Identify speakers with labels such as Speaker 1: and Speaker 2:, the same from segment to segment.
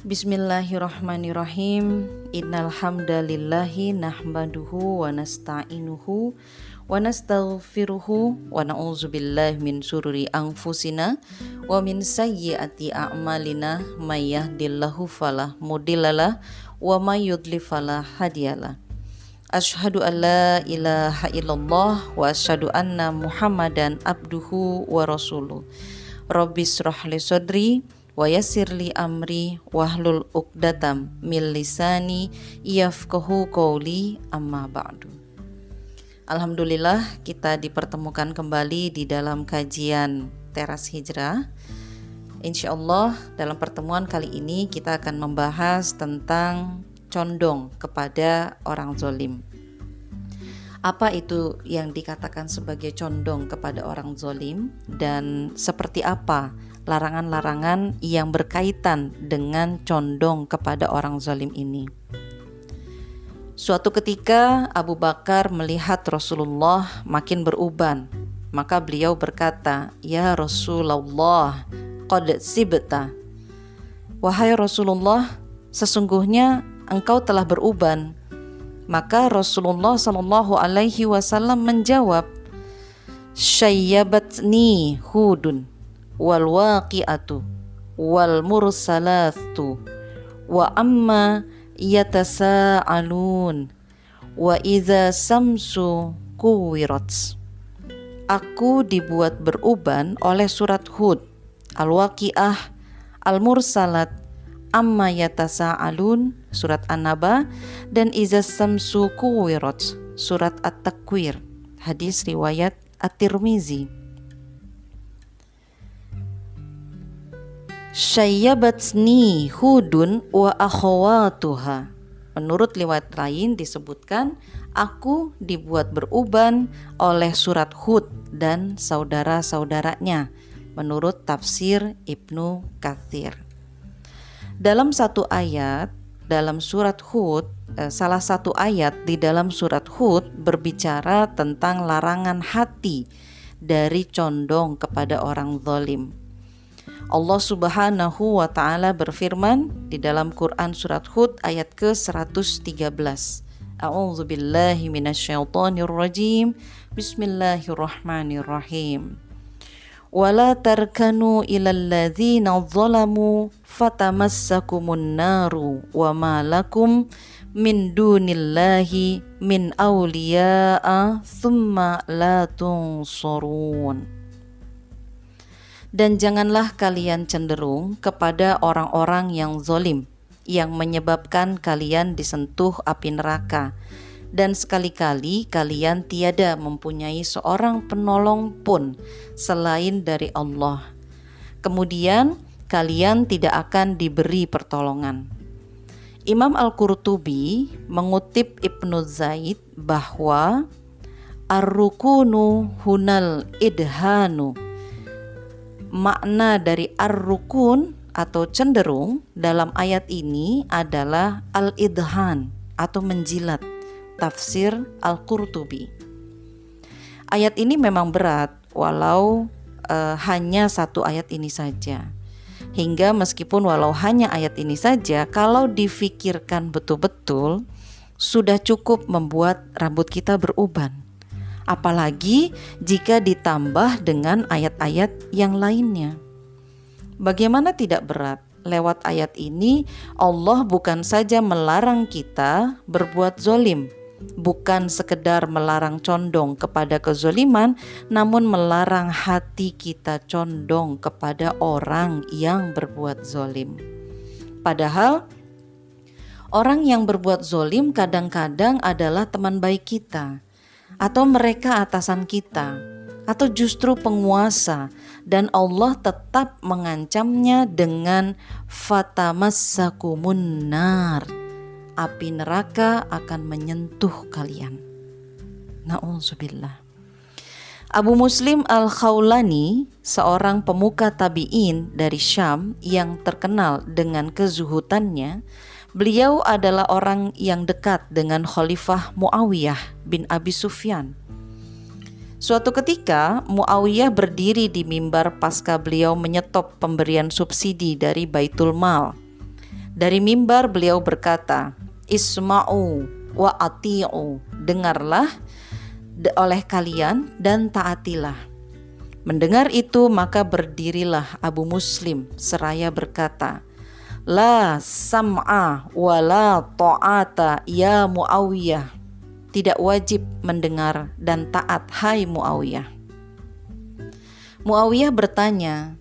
Speaker 1: Bismillahirrahmanirrahim. Innal hamdalillahi nahmaduhu wa nasta'inuhu wa nastaghfiruhu wa na'udzubillahi min syururi anfusina wa min sayyiati a'malina may yahdihillahu fala mudhillalah wa may yudlil fala hadiyalah. Asyhadu an la ilaha illallah wa asyhadu anna Muhammadan abduhu wa rasuluh. Rabbis shrahli sadri wa yassirli amri wahlul 'uqdatam min lisani yafqahu qawli amma ba'du. Alhamdulillah kita dipertemukan kembali di dalam kajian Teras Hijrah. Insyaallah dalam pertemuan kali ini kita akan membahas tentang condong kepada orang zalim. Apa itu yang dikatakan sebagai condong kepada orang zalim dan seperti apa larangan-larangan yang berkaitan dengan condong kepada orang zalim ini? Suatu ketika Abu Bakar melihat Rasulullah makin beruban, maka beliau berkata, "Ya Rasulullah, qad sibta." Wahai Rasulullah, sesungguhnya engkau telah beruban. Maka Rasulullah SAW menjawab, "Syayyabatni Hudun wal waqi'atu wal mursalatu wa amma yatasa'alun wa idza samsu kuwirat." Aku dibuat beruban oleh surat Hud, Al-Waqi'ah, Al-Mursalat, Amma yatasa'alun, surat An-Naba, dan Iza samsu kuwirat, surat At-Takwir. Hadis riwayat At-Tirmizi. Syayyabatni Hudun wa akhawatuha. Menurut riwayat lain disebutkan, aku dibuat beruban oleh surat Hud dan saudara-saudaranya, menurut tafsir Ibnu Katsir. Dalam satu ayat dalam surat Hud, salah satu ayat di dalam surat Hud berbicara tentang larangan hati dari condong kepada orang zalim. Allah Subhanahu wa taala berfirman di dalam Quran surat Hud ayat ke-113. A'udzubillahi minasyaitonirrajim. Bismillahirrahmanirrahim. Wala tarkanu ilal ladzina zalamu fatamassakumun naru wa ma lakum min dunillahi min awliya'a thumma la tunsurun. Dan janganlah kalian cenderung kepada orang-orang yang zalim yang menyebabkan kalian disentuh api neraka, dan sekali-kali kalian tiada mempunyai seorang penolong pun selain dari Allah. Kemudian kalian tidak akan diberi pertolongan. Imam Al-Qurtubi mengutip Ibnu Zaid bahwa ar-rukunu hunal idhanu. Makna dari ar-rukun atau cenderung dalam ayat ini adalah al-idhan atau menjilat. Tafsir Al-Qurtubi. Ayat ini memang berat walau hanya satu ayat ini saja. Hingga meskipun walau hanya ayat ini saja, kalau difikirkan betul-betul sudah cukup membuat rambut kita beruban. Apalagi jika ditambah dengan ayat-ayat yang lainnya. Bagaimana tidak berat? Lewat ayat ini Allah bukan saja melarang kita berbuat zalim, bukan sekedar melarang condong kepada kezaliman, namun melarang hati kita condong kepada orang yang berbuat zalim. Padahal orang yang berbuat zalim kadang-kadang adalah teman baik kita, atau mereka atasan kita, atau justru penguasa, dan Allah tetap mengancamnya dengan fatamassakumun nar. Api neraka akan menyentuh kalian. Na'udzubillah. Abu Muslim Al-Khawlani, seorang pemuka tabi'in dari Syam yang terkenal dengan kezuhutannya, beliau adalah orang yang dekat dengan Khalifah Muawiyah bin Abi Sufyan. Suatu ketika Muawiyah berdiri di mimbar pasca beliau menyetop pemberian subsidi dari Baitul Mal. Dari mimbar beliau berkata, Isma'u wa ati'u, dengarlah oleh kalian dan taatilah. Mendengar itu maka berdirilah Abu Muslim seraya berkata, La sam'a wa la ta'ata ya Muawiyah. Tidak wajib mendengar dan taat hai Muawiyah. Muawiyah bertanya,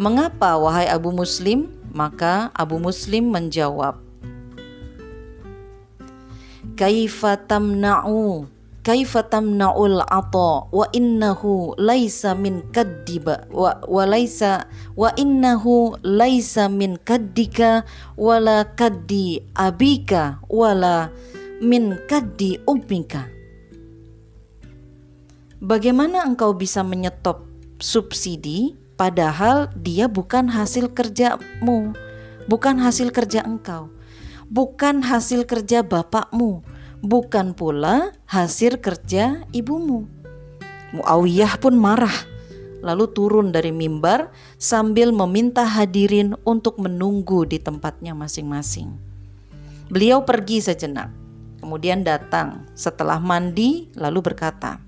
Speaker 1: mengapa wahai Abu Muslim? Maka Abu Muslim menjawab, Kaifa tamna'ul ata wa innahu laisa min kaddiba wa innahu laisa min kaddika wala kaddi abika wala min kaddi ummika. Bagaimana engkau bisa menyetop subsidi padahal dia bukan hasil kerjamu, bukan hasil kerja engkau, bukan hasil kerja bapakmu, bukan pula hasil kerja ibumu. Muawiyah pun marah, lalu turun dari mimbar sambil meminta hadirin untuk menunggu di tempatnya masing-masing. Beliau pergi sejenak, kemudian datang setelah mandi lalu berkata,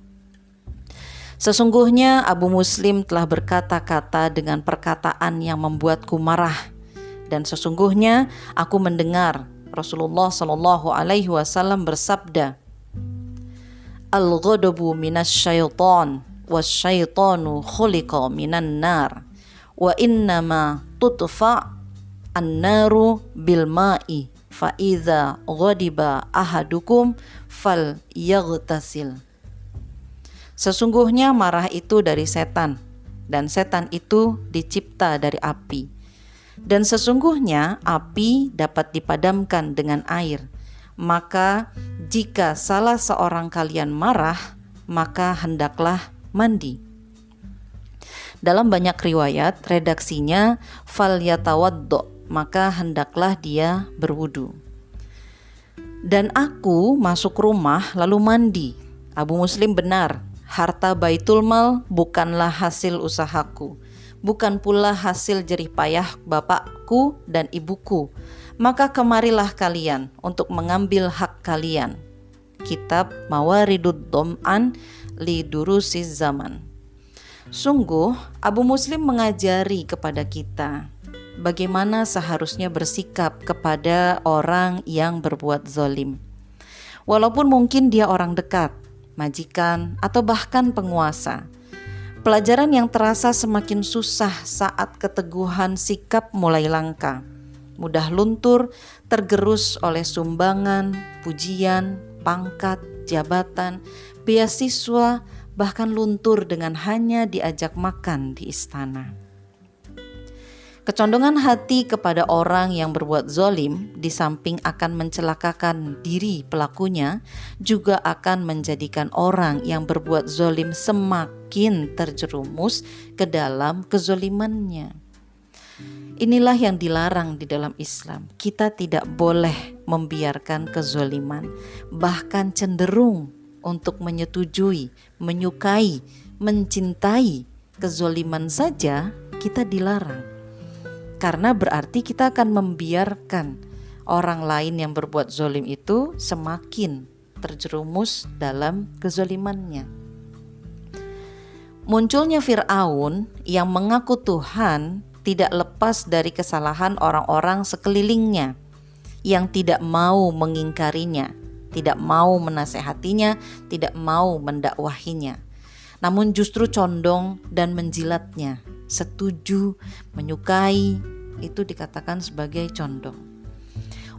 Speaker 1: Sesungguhnya Abu Muslim telah berkata-kata dengan perkataan yang membuatku marah, dan sesungguhnya aku mendengar Rasulullah Shallallahu Alaihi Wasallam bersabda, Al-ghadabu minas syaitan, wasyaitanu khuliqa minan nar, wa innama tutfa an-naru bil ma'i, fa idza ghadiba ahadukum fal yaghtasil. Sesungguhnya marah itu dari setan, dan setan itu dicipta dari api. Dan sesungguhnya api dapat dipadamkan dengan air. Maka jika salah seorang kalian marah, maka hendaklah mandi. Dalam banyak riwayat, redaksinya fal yatawaddo, maka hendaklah dia berwudu. Dan aku masuk rumah lalu mandi. Abu Muslim benar, harta Baitul Mal bukanlah hasil usahaku, bukan pula hasil jerih payah bapakku dan ibuku. Maka kemarilah kalian untuk mengambil hak kalian. Kitab Mawaridud Dham'an li Durusiz Zaman. Sungguh Abu Muslim mengajari kepada kita bagaimana seharusnya bersikap kepada orang yang berbuat zalim. Walaupun mungkin dia orang dekat, majikan, atau bahkan penguasa. Pelajaran yang terasa semakin susah saat keteguhan sikap mulai langka, mudah luntur, tergerus oleh sumbangan, pujian, pangkat, jabatan, beasiswa, bahkan luntur dengan hanya diajak makan di istana. Kecondongan hati kepada orang yang berbuat zalim di samping akan mencelakakan diri pelakunya, juga akan menjadikan orang yang berbuat zalim semakin terjerumus ke dalam kezalimannya. Inilah yang dilarang di dalam Islam. Kita tidak boleh membiarkan kezaliman, bahkan cenderung untuk menyetujui, menyukai, mencintai kezaliman saja kita dilarang. Karena berarti kita akan membiarkan orang lain yang berbuat zalim itu semakin terjerumus dalam kezalimannya. Munculnya Fir'aun yang mengaku Tuhan tidak lepas dari kesalahan orang-orang sekelilingnya yang tidak mau mengingkarinya, tidak mau menasehatinya, tidak mau mendakwahinya, namun justru condong dan menjilatnya. Setuju, menyukai, itu dikatakan sebagai condong.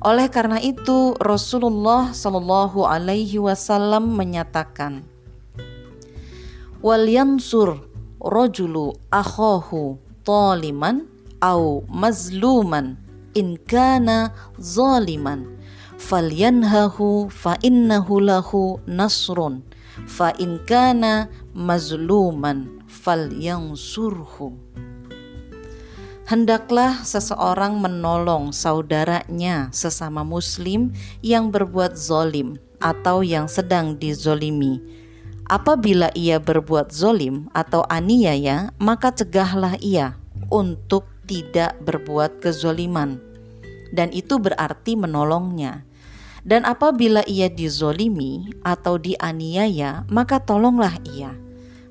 Speaker 1: Oleh karena itu Rasulullah Shallallahu Alaihi Wasallam menyatakan, wal yansur rajulu akhahu taliman au mazluman in kana zaliman falyanhahu fa innahu lahu nasrun fa in kana mazluman falyansurhu. Hendaklah seseorang menolong saudaranya sesama muslim yang berbuat zalim atau yang sedang dizolimi. Apabila ia berbuat zalim atau aniaya, maka cegahlah ia untuk tidak berbuat kezoliman. dan itu berarti menolongnya. Dan apabila ia dizolimi atau dianiaya, maka tolonglah ia.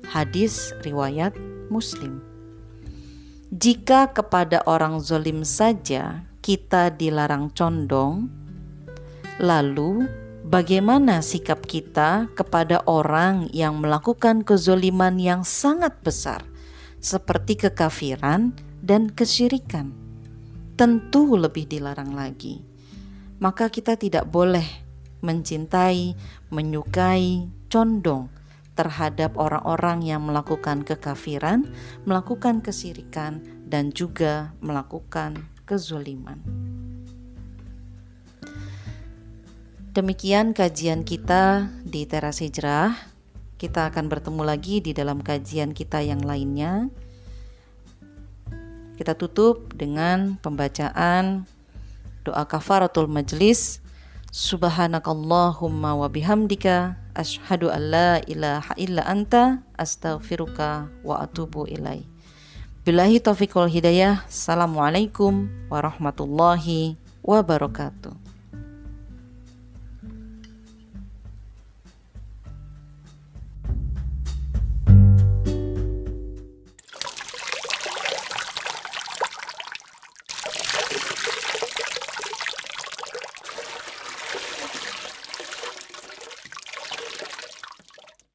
Speaker 1: Hadis riwayat Muslim. Jika kepada orang zolim saja kita dilarang condong, lalu bagaimana sikap kita kepada orang yang melakukan kezoliman yang sangat besar, seperti kekafiran dan kesyirikan? Tentu lebih dilarang lagi. Maka kita tidak boleh mencintai, menyukai, condong terhadap orang-orang yang melakukan kekafiran, melakukan kesyirikan, dan juga melakukan kezoliman. Demikian kajian kita di Teras Hijrah. Kita akan bertemu lagi di dalam kajian kita yang lainnya. Kita tutup dengan pembacaan doa kafaratul majlis. Subhanakallahumma wa bihamdika asyhadu an la ilaha illa anta astaghfiruka wa atubu ilaih. Billahi taufiq wal hidayah. Assalamualaikum warahmatullahi wabarakatuh.